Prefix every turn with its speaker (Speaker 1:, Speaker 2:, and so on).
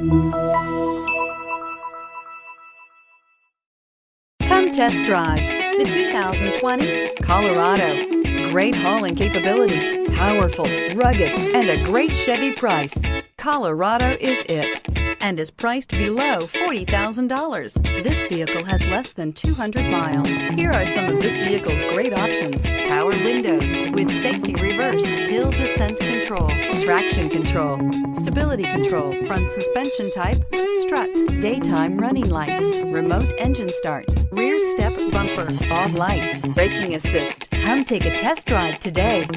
Speaker 1: Come test drive the 2020 Colorado. Great hauling capability, powerful, rugged, and a great Chevy price. Colorado is it and is priced below $40,000. This vehicle has less than 200 miles. Here are some of this vehicle's great options: power windows with safety reverse, hill descent control, traction control, stability control, front suspension type, strut, daytime running lights, remote engine start, rear step bumper, fog lights, braking assist. Come take a test drive today.